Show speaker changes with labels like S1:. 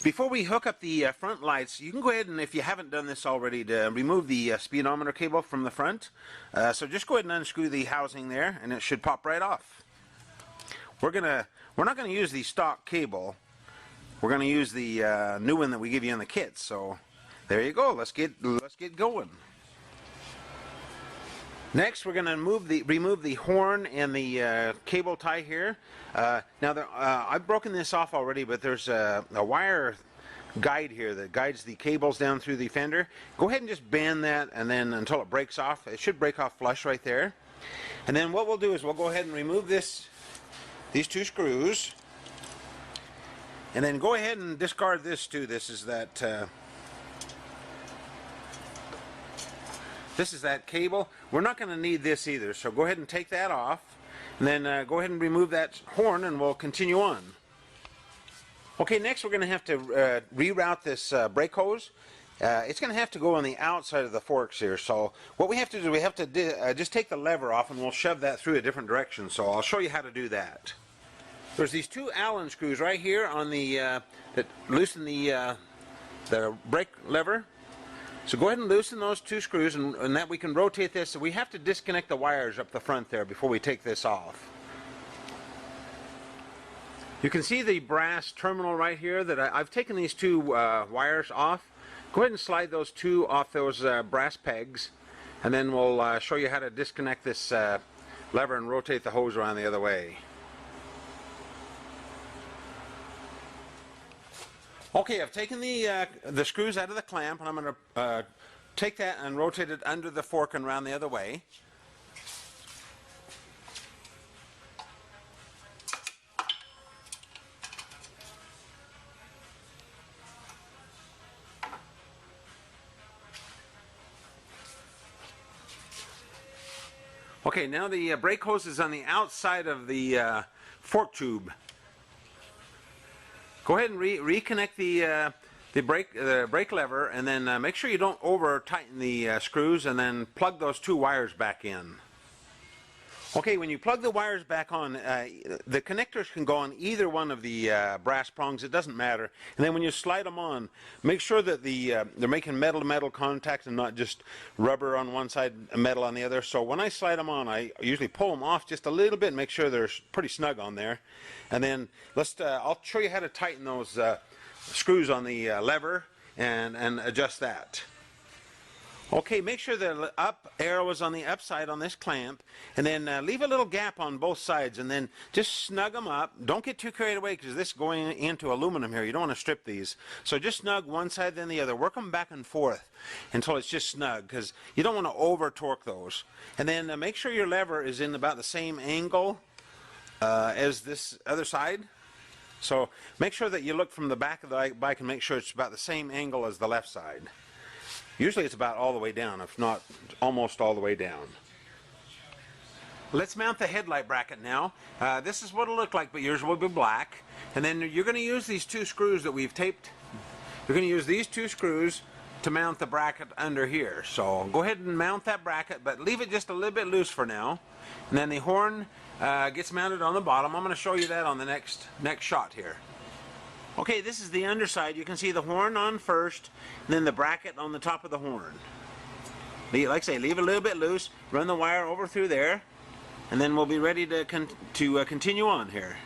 S1: Before we hook up the front lights, you can go ahead and, if you haven't done this already, to remove the speedometer cable from the front. So just go ahead and unscrew the housing there, and it should pop right off. We're not gonna use the stock cable. We're gonna use the new one that we give you in the kit. So there you go. Let's get going. Next, we're going to remove the horn and the cable tie here. Now, I've broken this off already, but there's a wire guide here that guides the cables down through the fender. Go ahead and just bend that, and then until it breaks off. It should break off flush right there. And then what we'll do is we'll go ahead and remove these two screws, and then go ahead and discard this too. This is that cable. We're not going to need this either, so go ahead and take that off, and then go ahead and remove that horn, and we'll continue on. Okay, next we're going to have to reroute this brake hose. It's going to have to go on the outside of the forks here, so what we have to do, we have to just take the lever off, and we'll shove that through a different direction, so I'll show you how to do that. There's these two Allen screws right here on the that loosen the brake lever. So go ahead and loosen those two screws, and that we can rotate this. So we have to disconnect the wires up the front there before we take this off. You can see the brass terminal right here that I've taken these two wires off. Go ahead and slide those two off those brass pegs, and then we'll show you how to disconnect this lever and rotate the hose around the other way. Okay, I've taken the screws out of the clamp, and I'm going to take that and rotate it under the fork and around the other way. Okay, now the brake hose is on the outside of the fork tube. Go ahead and reconnect the brake lever, and then make sure you don't over tighten the screws, and then plug those two wires back in. Okay, when you plug the wires back on, the connectors can go on either one of the brass prongs. It doesn't matter. And then when you slide them on, make sure that they're making metal-to-metal contact and not just rubber on one side and metal on the other. So when I slide them on, I usually pull them off just a little bit and make sure they're pretty snug on there. And then I'll show you how to tighten those screws on the lever and adjust that. Okay, make sure the up arrow is on the up side on this clamp, and then leave a little gap on both sides, and then just snug them up. Don't get too carried away, because this is going into aluminum here. You don't want to strip these. So just snug one side then the other. Work them back and forth until it's just snug, because you don't want to over torque those. And then make sure your lever is in about the same angle as this other side. So make sure that you look from the back of the bike and make sure it's about the same angle as the left side. Usually it's about all the way down, if not almost all the way down. Let's mount the headlight bracket now. This is what it'll look like, but yours will be black. And then you're going to use these two screws that we've taped. You're going to use these two screws to mount the bracket under here. So go ahead and mount that bracket, but leave it just a little bit loose for now. And then the horn gets mounted on the bottom. I'm going to show you that on the next shot here. Okay, this is the underside. You can see the horn on first, and then the bracket on the top of the horn. Like I say, leave it a little bit loose, run the wire over through there, and then we'll be ready to continue on here.